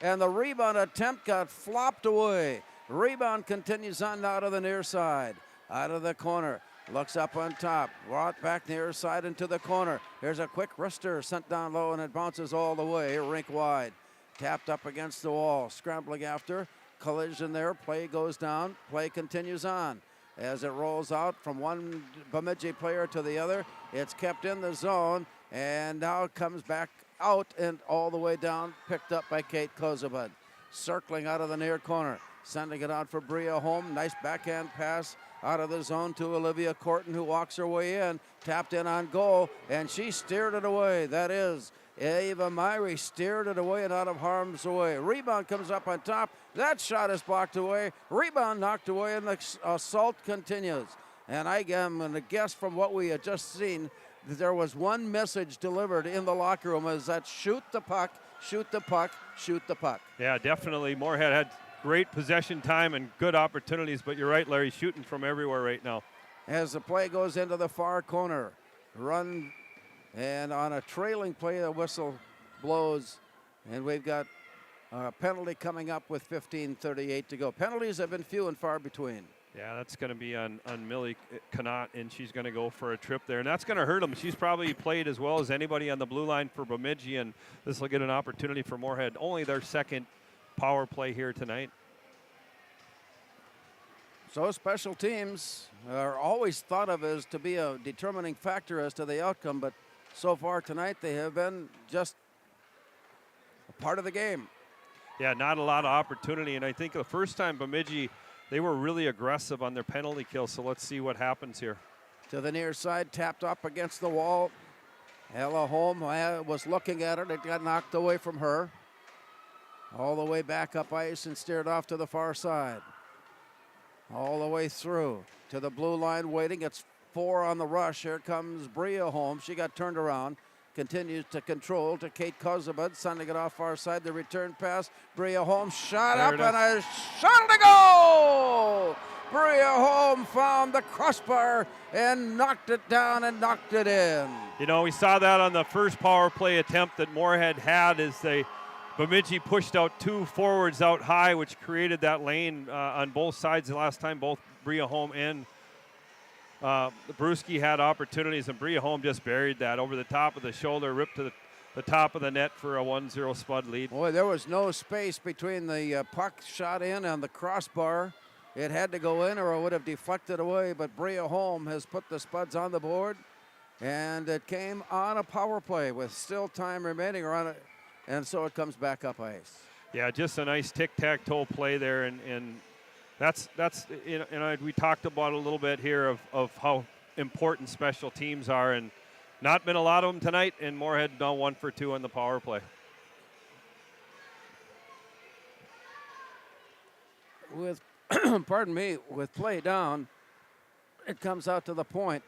And the rebound attempt got flopped away. Rebound continues on now to the near side. Out of the corner. Looks up on top. Brought back near side into the corner. Here's a quick wrister sent down low, and it bounces all the way. Rink wide. Tapped up against the wall. Scrambling after. Collision there. Play goes down. Play continues on. As it rolls out from one Bemidji player to the other, it's kept in the zone, and now it comes back out and all the way down, picked up by Kate Kozubud. Circling out of the near corner, sending it out for Bria Holm. Nice backhand pass out of the zone to Olivia Corton, who walks her way in, tapped in on goal, and she steered it away. That is Ava Myrie steered it away and out of harm's way. Rebound comes up on top. That shot is blocked away. Rebound knocked away, and the assault continues. And I am going to guess from what we had just seen that there was one message delivered in the locker room, is that shoot the puck, shoot the puck, shoot the puck. Yeah, definitely. Moorhead had great possession time and good opportunities, but you're right, Larry, shooting from everywhere right now. As the play goes into the far corner, run. And on a trailing play, the whistle blows, and we've got a penalty coming up with 15:38 to go. Penalties have been few and far between. Yeah, that's going to be on Millie Connaught, and she's going to go for a trip there, and that's going to hurt them. She's probably played as well as anybody on the blue line for Bemidji, and this will get an opportunity for Moorhead. Only their second power play here tonight. So special teams are always thought of as to be a determining factor as to the outcome, but so far tonight, they have been just a part of the game. Yeah, not a lot of opportunity, and I think the first time Bemidji, they were really aggressive on their penalty kill, so let's see what happens here. To the near side, tapped up against the wall. Ella Holm was looking at it. It got knocked away from her. All the way back up ice and steered off to the far side. All the way through to the blue line waiting. It's 4 on the rush. Here comes Bria Holm. She got turned around. Continues to control to Kate Kozubud, sending it off far side. The return pass. Bria Holm shot up and a shot to go! Bria Holm found the crossbar and knocked it down and knocked it in. You know, we saw that on the first power play attempt that Moorhead had as Bemidji pushed out 2 forwards out high, which created that lane on both sides. The last time both Bria Holm and Brewski had opportunities, and Bria Holm just buried that over the top of the shoulder, ripped to the top of the net for a 1-0 Spud lead. Boy, there was no space between the puck shot in and the crossbar. It had to go in or it would have deflected away, but Bria Holm has put the Spuds on the board, and it came on a power play with still time remaining on it, and so it comes back up ice. Yeah, just a nice tic-tac-toe play there, and that's you know, and we talked about a little bit here of how important special teams are, and not been a lot of them tonight, and Moorhead now 1 for 2 on the power play. With pardon me, with play down, it comes out to the point.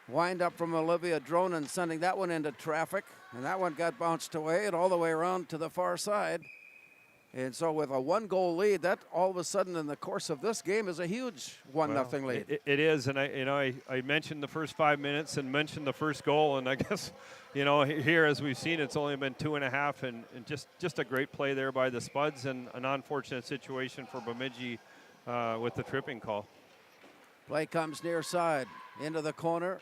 Wind up from Olivia Dronen, sending that one into traffic, and that one got bounced away and all the way around to the far side. And so with a 1-goal lead, that all of a sudden in the course of this game is a huge 1-0 lead. It is, and I mentioned the first 5 minutes and mentioned the first goal, and I guess, you know, here as we've seen, it's only been 2.5, and just a great play there by the Spuds, and an unfortunate situation for Bemidji with the tripping call. Play comes near side, into the corner,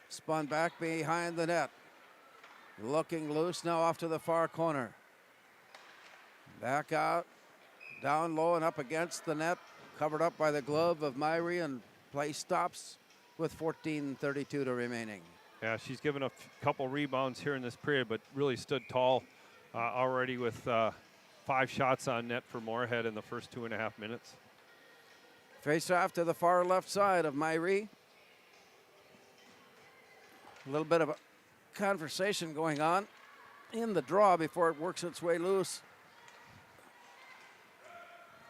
spun back behind the net. Looking loose now off to the far corner. Back out, down low and up against the net, covered up by the glove of Myrie, and play stops with 14:32 to remaining. Yeah, she's given a couple rebounds here in this period, but really stood tall already with 5 shots on net for Moorhead in the first 2.5 minutes. Face off to the far left side of Myrie. A little bit of a conversation going on in the draw before it works its way loose.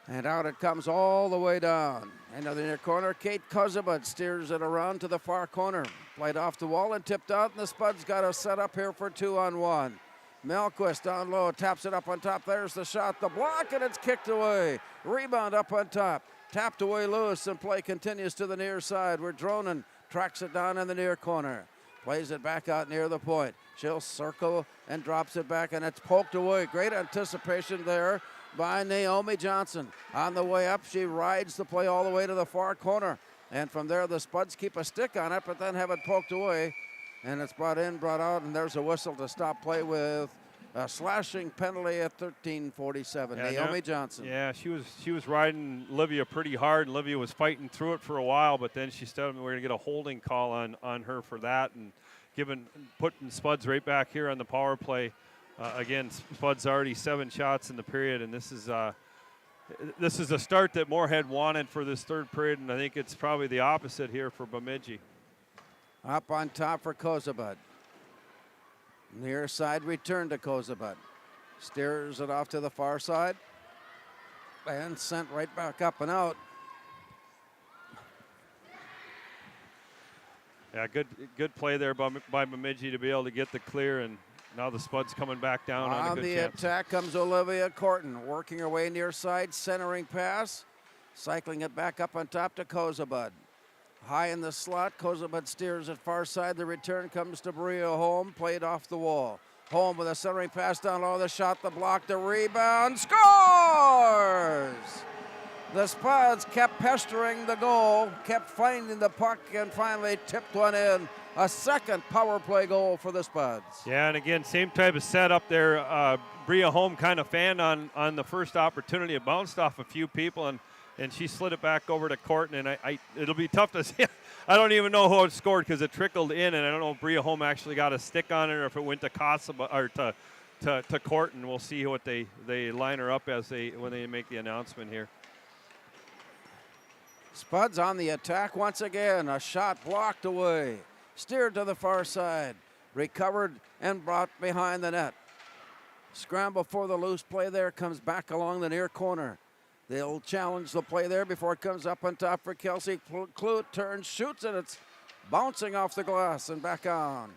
And out it comes all the way down. Into the near corner, Kate Kozubud steers it around to the far corner. Played off the wall and tipped out, and the Spuds got a set up here for 2-on-1. Melquist down low, taps it up on top. There's the shot, the block, and it's kicked away. Rebound up on top. Tapped away loose, and play continues to the near side where Dronen tracks it down in the near corner. Plays it back out near the point. She'll circle and drops it back, and it's poked away. Great anticipation there by Naomi Johnson. On the way up, she rides the play all the way to the far corner. And from there, the Spuds keep a stick on it, but then have it poked away. And it's brought in, brought out, and there's a whistle to stop play with a slashing penalty at 13:47. Naomi Johnson. Yeah, she was riding Livia pretty hard, and Livia was fighting through it for a while, but then she said we're going to get a holding call on her for that, and putting Spuds right back here on the power play. Again, Spuds already 7 shots in the period, and this is a start that Moorhead wanted for this third period, and I think it's probably the opposite here for Bemidji. Up on top for Kozabud. Near side return to Kozabud. Steers it off to the far side and sent right back up and out. Yeah, good play there by Bemidji to be able to get the clear, and now the Spuds coming back down on a good the chance. attack comes Olivia Corton, working her way near side, centering pass, cycling it back up on top to Kozabud. High in the slot, Kozabud steers it far side. The return comes to Bria Holm, played off the wall. Holm with a centering pass down low, the shot, the block, the rebound, scores! The Spuds kept pestering the goal, kept finding the puck, and finally tipped one in. A second power play goal for the Spuds. Yeah, and again, same type of setup there. Bria Holm kind of fanned on the first opportunity. It bounced off a few people, and she slid it back over to Corton, and it'll be tough to see. I don't even know who it scored because it trickled in, and I don't know if Bria Holm actually got a stick on it or if it went to Kosaba or to Corton. We'll see what they line her up as when they make the announcement here. Spuds on the attack once again. A shot blocked away. Steered to the far side. Recovered and brought behind the net. Scramble for the loose play there. Comes back along the near corner. They'll challenge the play there before it comes up on top for Kelsey. Clute turns, shoots, and it's bouncing off the glass and back on.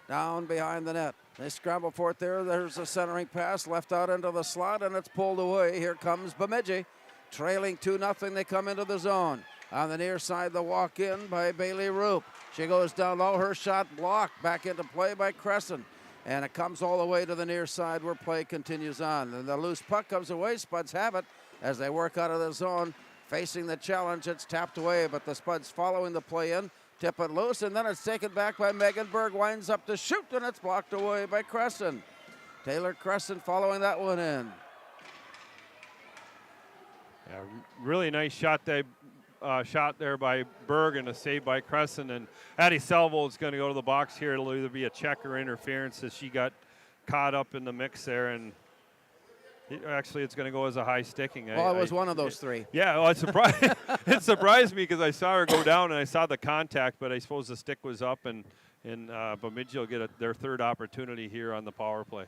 Down behind the net. They scramble for it there. There's a centering pass left out into the slot, and it's pulled away. Here comes Bemidji. Trailing 2-0, they come into the zone. On the near side, the walk in by Bailey Roop. She goes down low, her shot blocked, back into play by Crescent. And it comes all the way to the near side where play continues on. And the loose puck comes away, Spuds have it as they work out of the zone. Facing the challenge, it's tapped away, but the Spuds following the play in, tip it loose, and then it's taken back by Megan Berg, winds up to shoot, and it's blocked away by Crescent. Taylor Crescent following that one in. Yeah, really nice shot there by Berg and a save by Crescent. And Addie Salvo is going to go to the box here. It'll either be a check or interference as she got caught up in the mix there. And actually, it's going to go as a high sticking. Well, it was one of those three. Yeah, well, it surprised me because I saw her go down and I saw the contact, but I suppose the stick was up, and Bemidji will get their third opportunity here on the power play.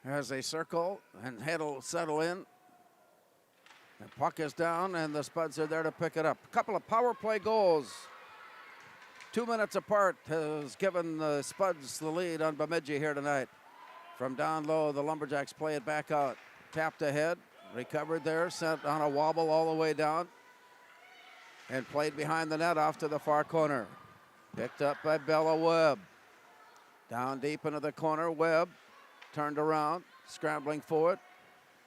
As they circle, and head will settle in. The puck is down, and the Spuds are there to pick it up. A couple of power play goals, 2 minutes apart, has given the Spuds the lead on Bemidji here tonight. From down low, the Lumberjacks play it back out. Tapped ahead, recovered there, sent on a wobble all the way down, and played behind the net off to the far corner. Picked up by Bella Webb. Down deep into the corner, Webb turned around, scrambling for it.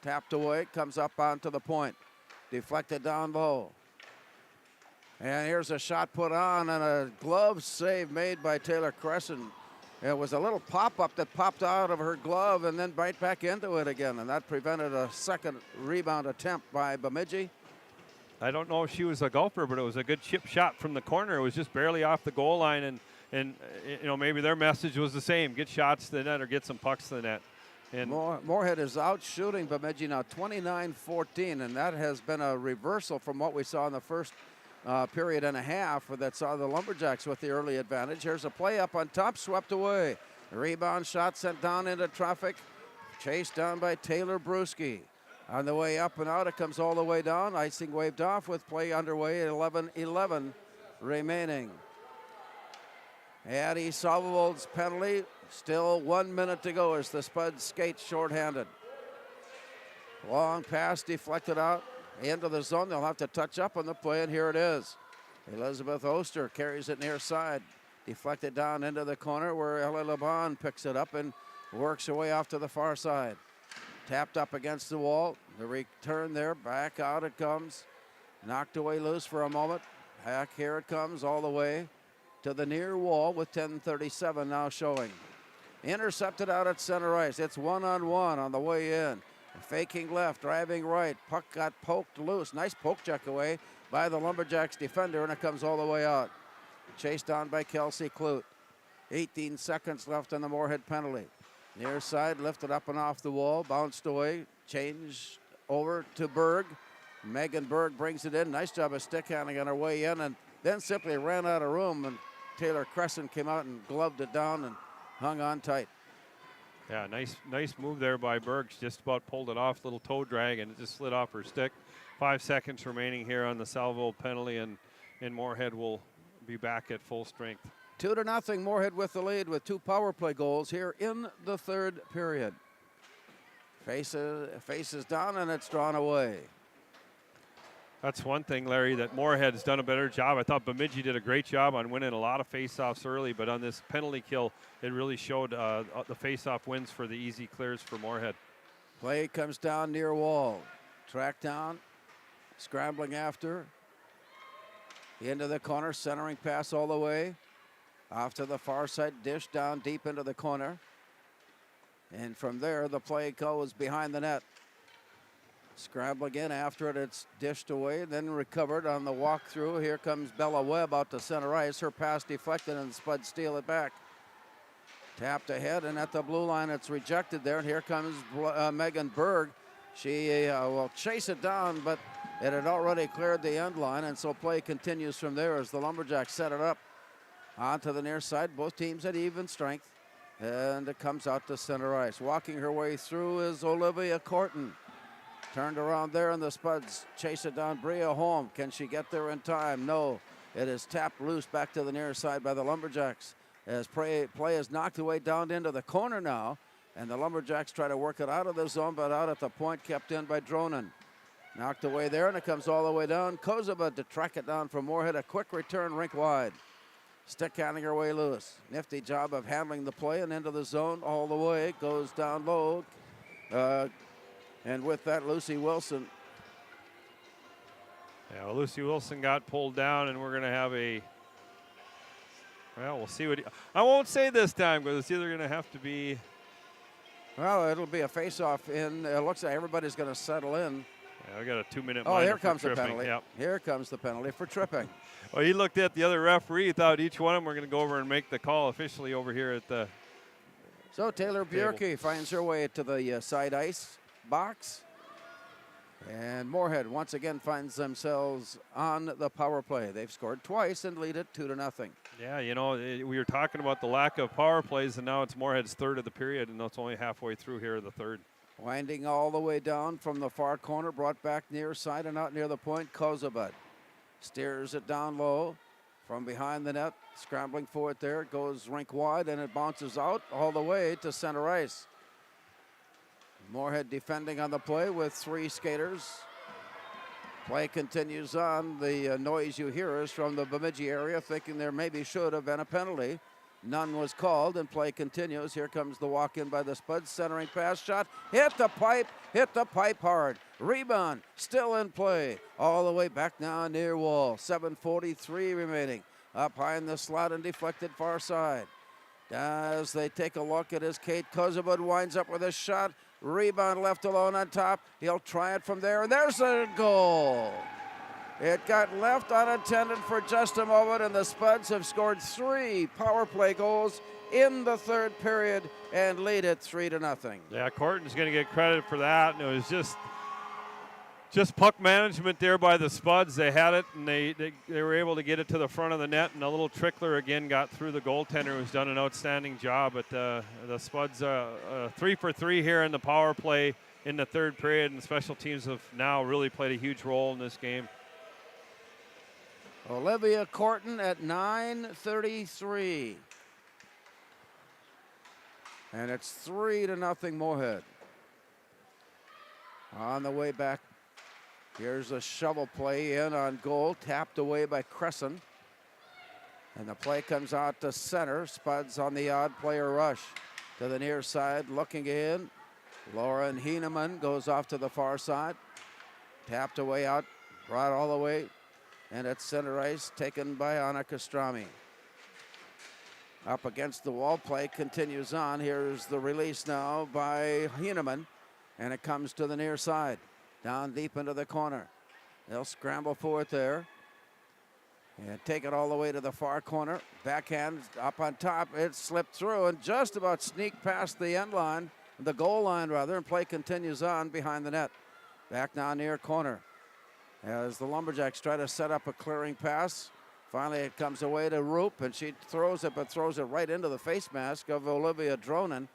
Tapped away, comes up onto the point. Deflected down low. And here's a shot put on and a glove save made by Taylor Crescent. It was a little pop-up that popped out of her glove and then right back into it again, and that prevented a second rebound attempt by Bemidji. I don't know if she was a golfer, but it was a good chip shot from the corner. It was just barely off the goal line, and maybe their message was the same: get shots to the net or get some pucks to the net. And Moorhead is out shooting Bemidji now 29-14, and that has been a reversal from what we saw in the first period and a half that saw the Lumberjacks with the early advantage. Here's a play up on top, swept away. Rebound shot sent down into traffic, chased down by Taylor Bruschi. On the way up and out, it comes all the way down. Icing waved off with play underway, 11-11 remaining. Addie Salvold's penalty. Still 1 minute to go as the Spuds skate shorthanded. Long pass deflected out into the zone. They'll have to touch up on the play, and here it is. Elizabeth Oster carries it near side. Deflected down into the corner where Ella LeBon picks it up and works her way off to the far side. Tapped up against the wall. The return there, back out it comes. Knocked away loose for a moment. Back here it comes all the way to the near wall with 10:37 now showing. Intercepted out at center ice. It's one-on-one on the way in. Faking left, driving right. Puck got poked loose. Nice poke check away by the Lumberjacks defender, and it comes all the way out. Chased down by Kelsey Clute. 18 seconds left on the Moorhead penalty. Near side, lifted up and off the wall, bounced away, changed over to Berg. Megan Berg brings it in. Nice job of stick handling on her way in, and then simply ran out of room, and Taylor Crescent came out and gloved it down and hung on tight. Yeah, nice move there by Berg. She just about pulled it off, little toe drag, and it just slid off her stick. 5 seconds remaining here on the salvo penalty, and Moorhead will be back at full strength. 2-0, Moorhead with the lead with 2 power play goals here in the third period. Faces down, and it's drawn away. That's one thing, Larry, that Moorhead has done a better job. I thought Bemidji did a great job on winning a lot of face-offs early, but on this penalty kill, it really showed the face-off wins for the easy clears for Moorhead. Play comes down near wall. Tracked down, scrambling after. Into the corner, centering pass all the way. Off to the far side, dish down deep into the corner. And from there, the play goes behind the net. Scrambling in after it, it's dished away, then recovered on the walk through. Here comes Bella Webb out to center ice. Her pass deflected and Spud steal it back. Tapped ahead, and at the blue line, it's rejected there. And here comes Megan Berg. She will chase it down, but it had already cleared the end line, and so play continues from there as the Lumberjacks set it up. Onto the near side, both teams at even strength, and it comes out to center ice. Walking her way through is Olivia Corton. Turned around there, and the Spuds chase it down. Bria Holm, can she get there in time? No. It is tapped loose back to the near side by the Lumberjacks as play is knocked away down into the corner now, and the Lumberjacks try to work it out of the zone, but out at the point, kept in by Dronen. Knocked away there, and it comes all the way down. Kozaba to track it down from Moorhead. A quick return, rink wide. Stick handling her way loose. Nifty job of handling the play and into the zone all the way. Goes down low. And with that, Lucy Wilson. Yeah, well, Lucy Wilson got pulled down, and we're going to have we'll see what I won't say this time, because it's either going to have to be. Well, it'll be a face-off in. It looks like everybody's going to settle in. Yeah, we got a 2-minute. Oh, here comes the tripping. penalty. Yep. Here comes the penalty for tripping. Well, he looked at the other referee, thought each one of them were going to go over and make the call officially over here at the. So Taylor Bjerke finds her way to the side ice box. And Moorhead once again finds themselves on the power play. They've scored twice and lead it 2-0. Yeah, we were talking about the lack of power plays, and now it's Moorhead's third of the period, and it's only halfway through here the third. Winding all the way down from the far corner, brought back near side and out near the point. Kozabud steers it down low from behind the net, scrambling for it there. It goes rink wide, and it bounces out all the way to center ice. Moorhead defending on the play with 3 skaters. Play continues on. The noise you hear is from the Bemidji area, thinking there maybe should have been a penalty. None was called, and play continues. Here comes the walk-in by the Spuds. Centering pass shot. Hit the pipe hard. Rebound, still in play. All the way back now near wall. 7:43 remaining. Up high in the slot and deflected far side. As they take a look at his Kate Kozabud winds up with a shot. Rebound left alone on top. He'll try it from there, and there's a goal. It got left unattended for just a moment, and the Spuds have scored 3 power play goals in the third period and lead it 3-0. Yeah, Corton's going to get credit for that, and it was just puck management there by the Spuds. They had it, and they were able to get it to the front of the net, and a little trickler again got through the goaltender, who's done an outstanding job. But the Spuds 3 for 3 here in the power play in the third period, and special teams have now really played a huge role in this game. Olivia Corton at 9:33. And it's 3-0 Moorhead. On the way back Here's a shovel play in on goal, tapped away by Crescent. And the play comes out to center. Spuds on the odd player rush to the near side, looking in. Lauren Heeneman goes off to the far side. Tapped away out, brought all the way. And at center ice, taken by Anna Castrami. Up against the wall, play continues on. Here's the release now by Heeneman. And it comes to the near side. Down deep into the corner. They'll scramble for it there. And take it all the way to the far corner. Backhand up on top. It slipped through and just about sneaked past the end line, the goal line rather, and play continues on behind the net. Back now near corner. As the Lumberjacks try to set up a clearing pass. Finally it comes away to Roop, and she throws it, but throws it right into the face mask of Olivia Dronen.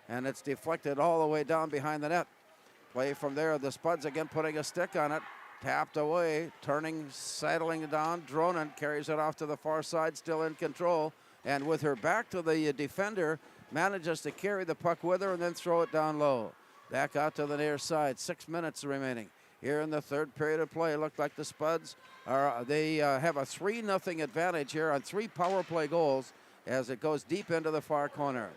And it's deflected all the way down behind the net. Play from there, the Spuds again putting a stick on it. Tapped away, turning, settling down. Dronen carries it off to the far side, still in control. And with her back to the defender, manages to carry the puck with her and then throw it down low. Back out to the near side, 6 minutes remaining. Here in the third period of play, it looked like the Spuds have a 3-0 advantage here on 3 power play goals as it goes deep into the far corner.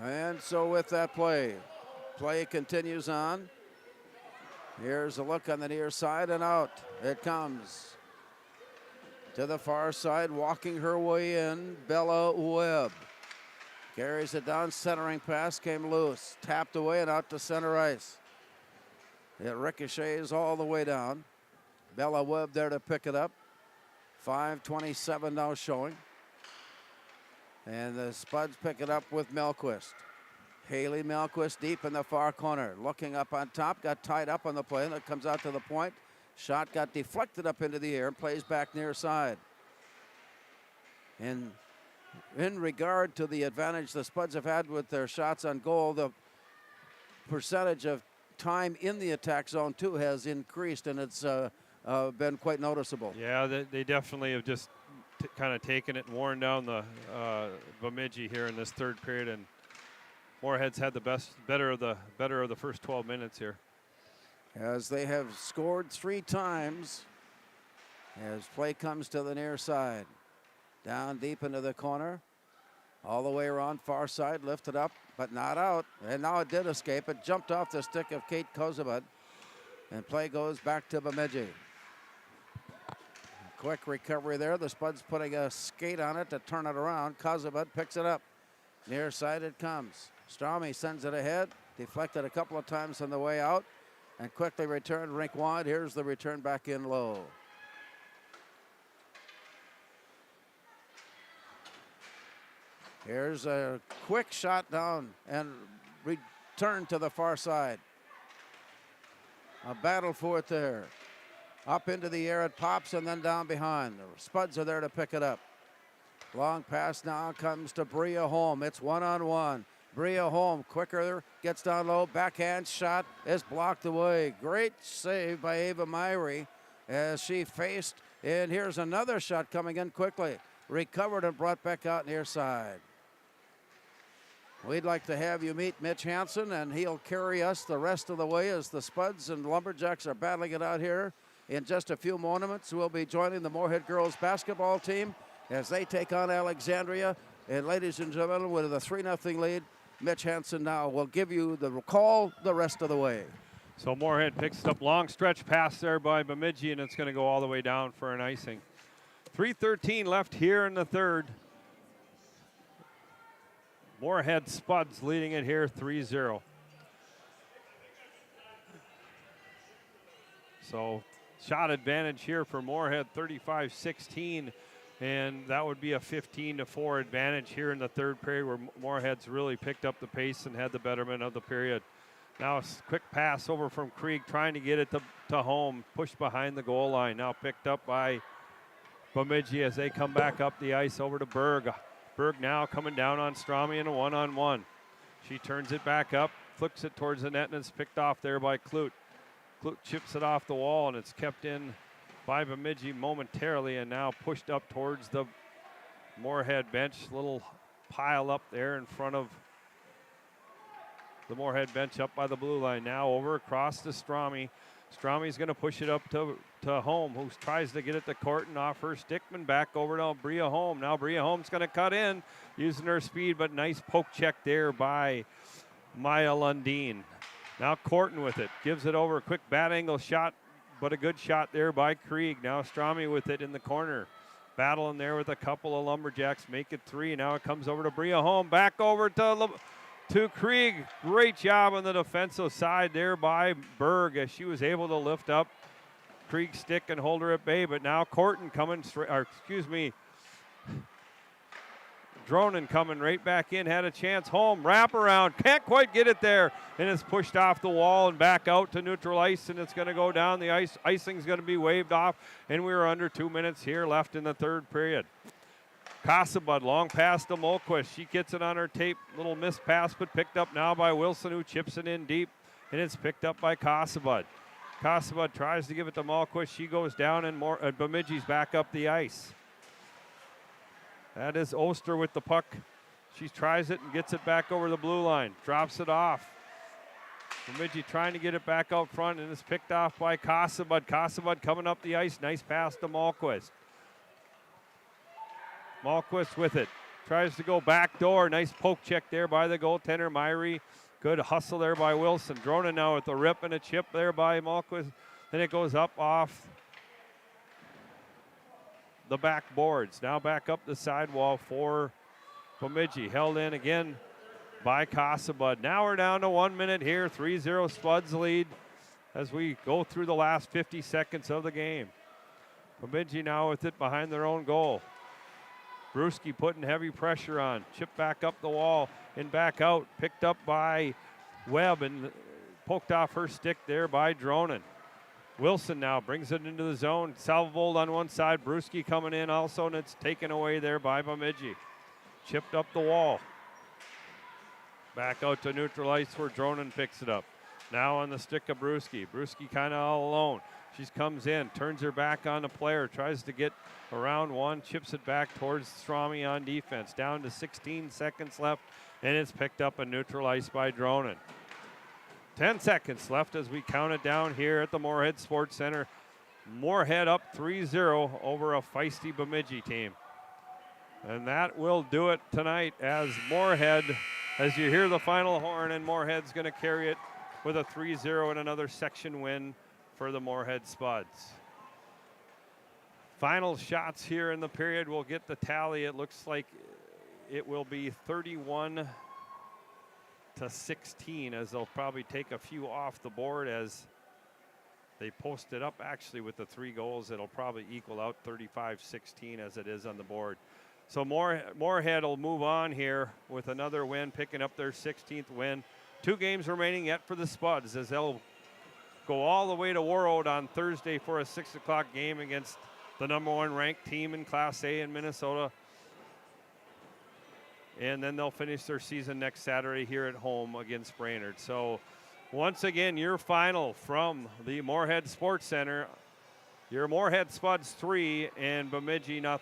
And so with that play continues on. Here's a look on the near side and out. It comes to the far side, walking her way in, Bella Webb. Carries it down, centering pass came loose. Tapped away and out to center ice. It ricochets all the way down. Bella Webb there to pick it up. 5:27 now showing. And the Spuds pick it up with Melquist. Haley Melquist deep in the far corner. Looking up on top, got tied up on the play. That comes out to the point. Shot got deflected up into the air and plays back near side. And in regard to the advantage the Spuds have had with their shots on goal, the percentage of time in the attack zone too has increased, and it's been quite noticeable. Yeah, they definitely have just kind of taken it and worn down the Bemidji here in this third period, and Moorhead's had the better of the first 12 minutes here. As they have scored 3 times, as play comes to the near side. Down deep into the corner, all the way around far side, lifted up, but not out. And now it did escape. It jumped off the stick of Kate Kozabud, and play goes back to Bemidji. Quick recovery there. The Spuds putting a skate on it to turn it around. Kozabud picks it up. Near side it comes. Strami sends it ahead. Deflected a couple of times on the way out, and quickly returned rink wide. Here's the return back in low. Here's a quick shot down and return to the far side. A battle for it there. Up into the air it pops and then down behind. The Spuds are there to pick it up. Long pass now comes to Bria Holm. It's 1-on-1. Bria Holm quicker, gets down low. Backhand shot is blocked away. Great save by Ava Myrie as she faced. And here's another shot coming in quickly. Recovered and brought back out near side. We'd like to have you meet Mitch Hansen, and he'll carry us the rest of the way as the Spuds and Lumberjacks are battling it out here. In just a few moments, we'll be joining the Moorhead girls basketball team as they take on Alexandria. And ladies and gentlemen, with a 3-0 lead, Mitch Hansen now will give you the call the rest of the way. So Moorhead picks up long stretch pass there by Bemidji, and it's going to go all the way down for an icing. 3:13 left here in the third. Moorhead Spuds leading it here 3-0. So shot advantage here for Moorhead, 35-16, and that would be a 15-4 advantage here in the third period where Moorhead's really picked up the pace and had the betterment of the period. Now a quick pass over from Krieg, trying to get it to home, pushed behind the goal line. Now picked up by Bemidji as they come back up the ice over to Berg. Berg now coming down on Strami in a 1-on-1. She turns it back up, flicks it towards the net, and it's picked off there by Kloot. Kloot chips it off the wall, and it's kept in by Bemidji momentarily, and now pushed up towards the Moorhead bench. Little pile up there in front of the Moorhead bench up by the blue line. Now over across to Strami. Strami's going to push it up to Home, who tries to get it to Corton off her stickman. Back over to Bria Home. Now Bria Home's going to cut in using her speed, but nice poke check there by Maya Lundeen. Now Corton with it. Gives it over. Quick bat angle shot, but a good shot there by Krieg. Now Strami with it in the corner. Battling there with a couple of Lumberjacks. Make it 3. Now it comes over to Bria Home. Back over to Krieg. Great job on the defensive side there by Berg as she was able to lift up Krieg's stick and hold her at bay. But now Corton coming straight, or excuse me, Dronen coming right back in, had a chance. Home, wrap around, can't quite get it there, and it's pushed off the wall and back out to neutral ice, and it's going to go down the ice. Icing's going to be waved off, and we're under 2 minutes here left in the third period. Casabud, long pass to Molquist. She gets it on her tape. Little missed pass, but picked up now by Wilson, who chips it in deep, and it's picked up by Casabud. Casabud tries to give it to Molquist. She goes down, and Bemidji's back up the ice. That is Oster with the puck. She tries it and gets it back over the blue line. Drops it off. Bemidji trying to get it back out front, and it's picked off by Casabud. Casabud coming up the ice. Nice pass to Molquist. Molquist with it. Tries to go back door. Nice poke check there by the goaltender, Myrie. Good hustle there by Wilson. Dronen now with the rip and a chip there by Molquist. Then it goes up off the back boards. Now back up the sidewall for Bemidji. Held in again by Casabud. Now we're down to 1 minute here. 3-0 Spuds lead as we go through the last 50 seconds of the game. Bemidji now with it behind their own goal. Brewski putting heavy pressure on. Chip back up the wall and back out. Picked up by Webb and poked off her stick there by Dronen. Wilson now brings it into the zone. Salvold on one side. Brewski coming in also, and it's taken away there by Bemidji. Chipped up the wall. Back out to neutral ice where Dronen picks it up. Now on the stick of Brewski. Brewski kind of all alone. She comes in, turns her back on the player, tries to get around one, chips it back towards Strami on defense. Down to 16 seconds left, and it's picked up and neutral ice by Dronen. 10 seconds left as we count it down here at the Moorhead Sports Center. Moorhead up 3-0 over a feisty Bemidji team. And that will do it tonight as Moorhead, as you hear the final horn, and Moorhead's going to carry it with a 3-0 and another section win for the Moorhead Spuds. Final shots here in the period will get the tally. It looks like it will be 31-16 as they'll probably take a few off the board as they post it up actually with the 3 goals. It'll probably equal out 35-16 as it is on the board. So Moorhead will move on here with another win, picking up their 16th win. 2 games remaining yet for the Spuds as they'll go all the way to Warroad on Thursday for a 6 o'clock game against the #1 ranked team in Class A in Minnesota. And then they'll finish their season next Saturday here at home against Brainerd. So once again, your final from the Moorhead Sports Center, your Moorhead Spuds 3 and Bemidji 0.